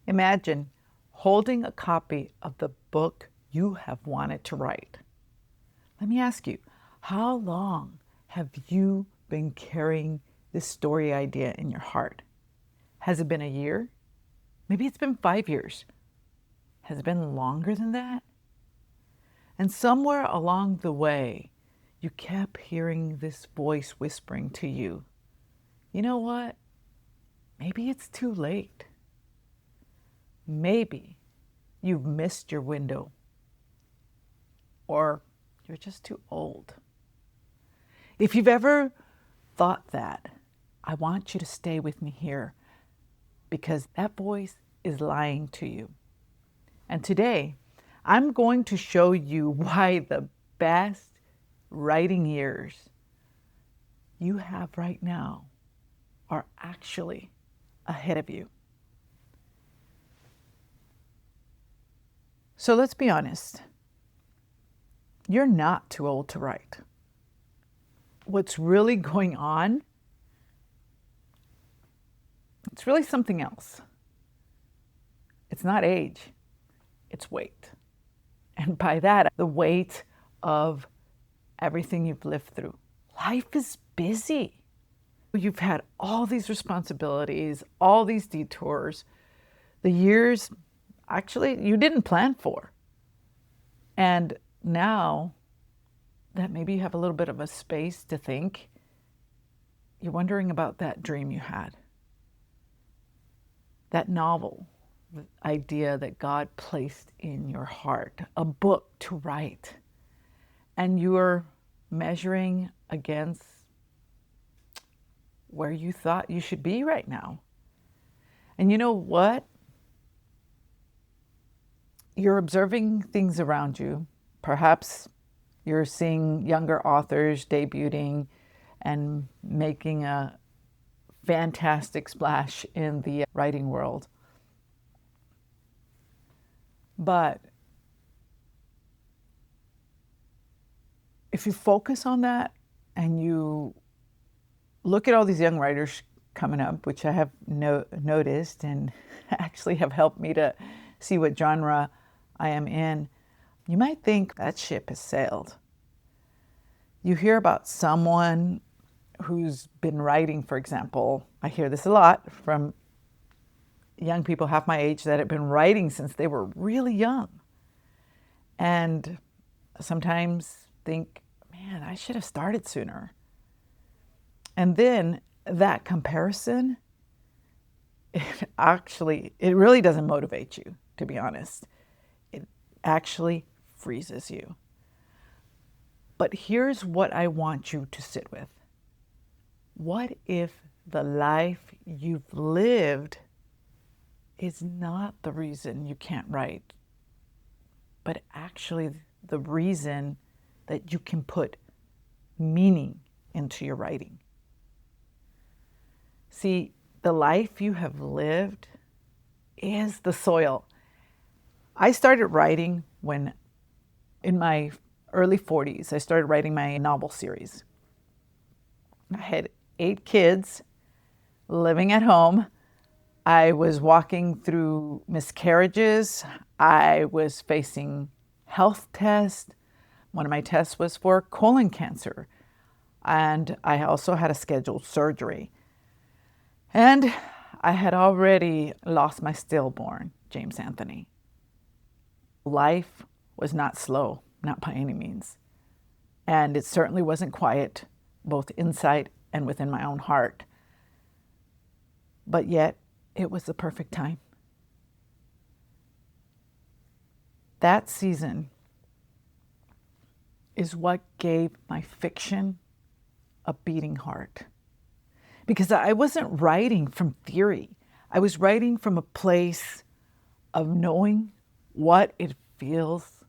Imagine holding a copy of the book you have wanted to write. Let me ask you, how long have you been carrying this story idea in your heart? Has it been a year? Maybe it's been 5 years. Has it been longer than that? And somewhere along the way, you kept hearing this voice whispering to you, you know what? Maybe it's too late. Maybe you've missed your window, or you're just too old. If you've ever thought that, I want you to stay with me here because that voice is lying to you. And today, I'm going to show you why the best writing years you have right now are actually ahead of you. So let's be honest. You're not too old to write. What's really going on, it's really something else. It's not age, it's weight. And by that, the weight of everything you've lived through. Life is busy. You've had all these responsibilities, all these detours, the years actually you didn't plan for. And now that maybe you have a little bit of a space to think, you're wondering about that dream you had, that novel, the idea that God placed in your heart, a book to write, and you're measuring against where you thought you should be right now. And you know what? You're observing things around you. Perhaps you're seeing younger authors debuting and making a fantastic splash in the writing world. But if you focus on that and you look at all these young writers coming up, which I have noticed and actually have helped me to see what genre I am in, you might think that ship has sailed. You hear about someone who's been writing, for example. I hear this a lot from young people half my age that have been writing since they were really young. And sometimes think, man, I should have started sooner. And then that comparison, it really doesn't motivate you, to be honest. It actually freezes you. But here's what I want you to sit with. What if the life you've lived is not the reason you can't write, but actually the reason that you can put meaning into your writing? See, the life you have lived is the soil. I started writing when, in my early 40s, I started writing my novel series. I had 8 kids living at home. I was walking through miscarriages. I was facing health tests. One of my tests was for colon cancer. And I also had a scheduled surgery. And I had already lost my stillborn, James Anthony. Life was not slow, not by any means. And it certainly wasn't quiet, both inside and within my own heart. But yet, it was the perfect time. That season is what gave my fiction a beating heart. Because I wasn't writing from theory. I was writing from a place of knowing what it feels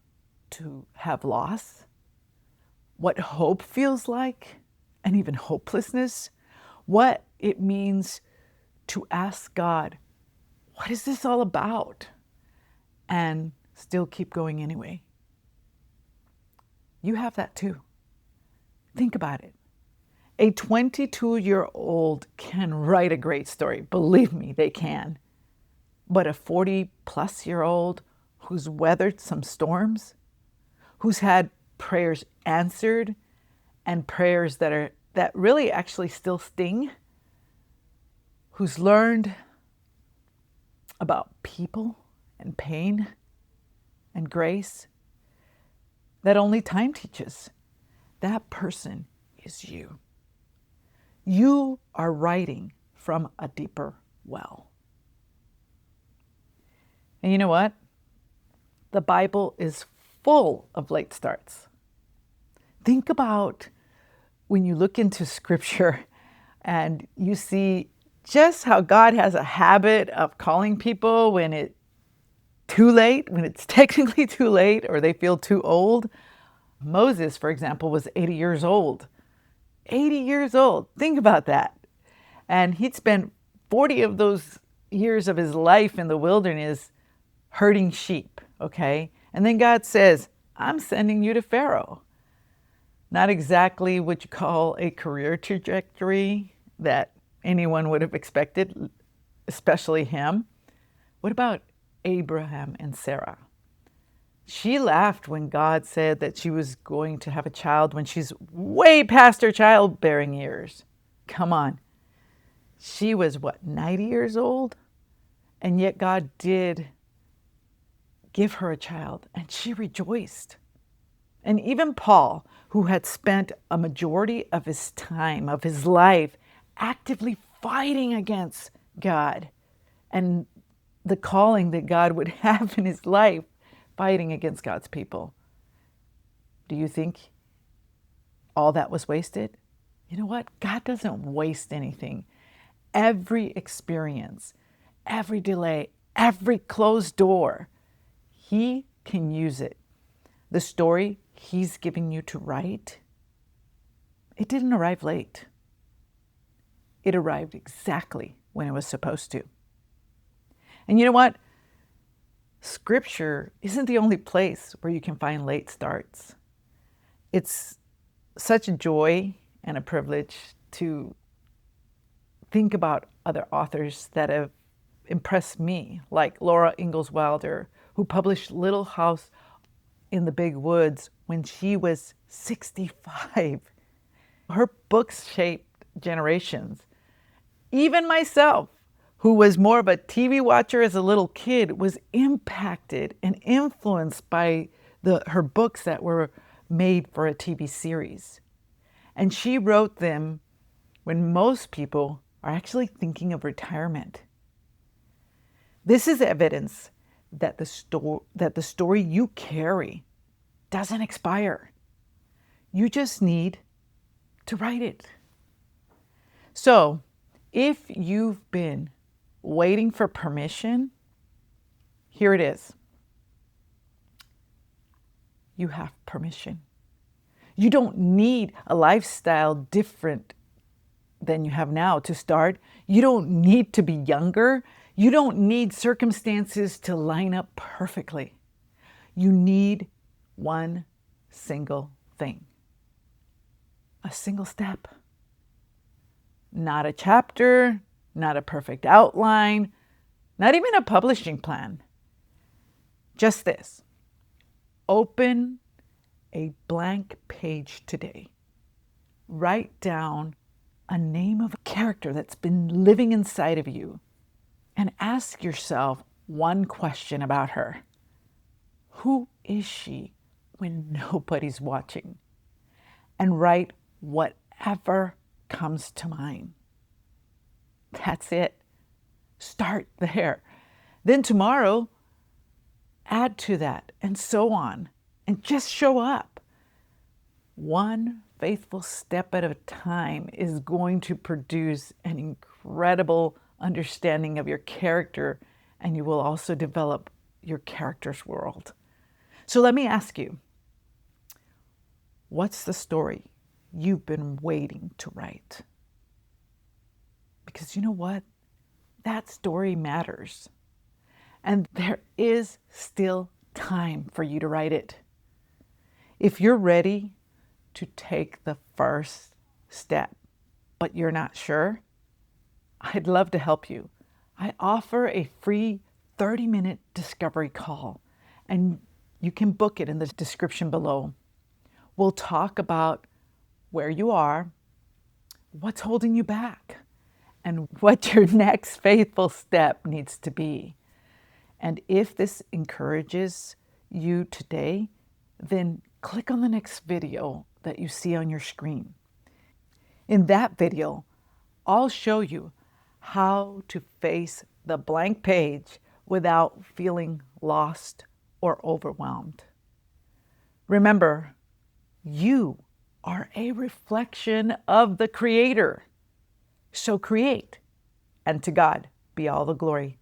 to have loss, what hope feels like, and even hopelessness, what it means to ask God, what is this all about? And still keep going anyway. You have that too. Think about it. A 22-year-old can write a great story. Believe me, they can. but a 40-plus-year-old who's weathered some storms, who's had prayers answered and prayers that really actually still sting, who's learned about people and pain and grace that only time teaches. That person is you. You are writing from a deeper well. And you know what? The Bible is full of late starts. Think about when you look into Scripture and you see just how God has a habit of calling people when it's too late, when it's technically too late, or they feel too old. Moses, for example, was 80 years old. 80 years old. Think about that. And he'd spent 40 of those years of his life in the wilderness herding sheep, okay? And then God says, I'm sending you to Pharaoh. Not exactly what you call a career trajectory that anyone would have expected, especially him. What about Abraham and Sarah? She laughed when God said that she was going to have a child when she's way past her childbearing years. Come on. She was, 90 years old? And yet God did give her a child, and she rejoiced. And even Paul, who had spent a majority of his time, of his life, actively fighting against God and the calling that God would have in his life, fighting against God's people. Do you think all that was wasted? You know what? God doesn't waste anything. Every experience, every delay, every closed door, He can use it. The story He's giving you to write, it didn't arrive late. It arrived exactly when it was supposed to. And you know what? Scripture isn't the only place where you can find late starts. It's such a joy and a privilege to think about other authors that have impressed me, like Laura Ingalls Wilder, who published Little House in the Big Woods when she was 65. Her books shaped generations. Even myself, who was more of a TV watcher as a little kid, was impacted and influenced by her books that were made for a TV series. And she wrote them when most people are actually thinking of retirement. This is evidence that the story you carry doesn't expire. You just need to write it. So, if you've been waiting for permission, here it is. You have permission. You don't need a lifestyle different than you have now to start. You don't need to be younger. You don't need circumstances to line up perfectly. You need one single thing. A single step. Not a chapter, not a perfect outline, not even a publishing plan. Just this. Open a blank page today. Write down a name of a character that's been living inside of you and ask yourself one question about her. Who is she when nobody's watching? And write whatever comes to mind. That's it. Start there. Then tomorrow, add to that, and so on. And just show up. One faithful step at a time is going to produce an incredible understanding of your character, and you will also develop your character's world. So let me ask you, what's the story you've been waiting to write? Because you know what? That story matters. And there is still time for you to write it. If you're ready to take the first step, but you're not sure, I'd love to help you. I offer a free 30-minute discovery call, and you can book it in the description below. We'll talk about where you are, what's holding you back, and what your next faithful step needs to be. And if this encourages you today, then click on the next video that you see on your screen. In that video, I'll show you how to face the blank page without feeling lost or overwhelmed. Remember, you are a reflection of the Creator. So create, and to God be all the glory.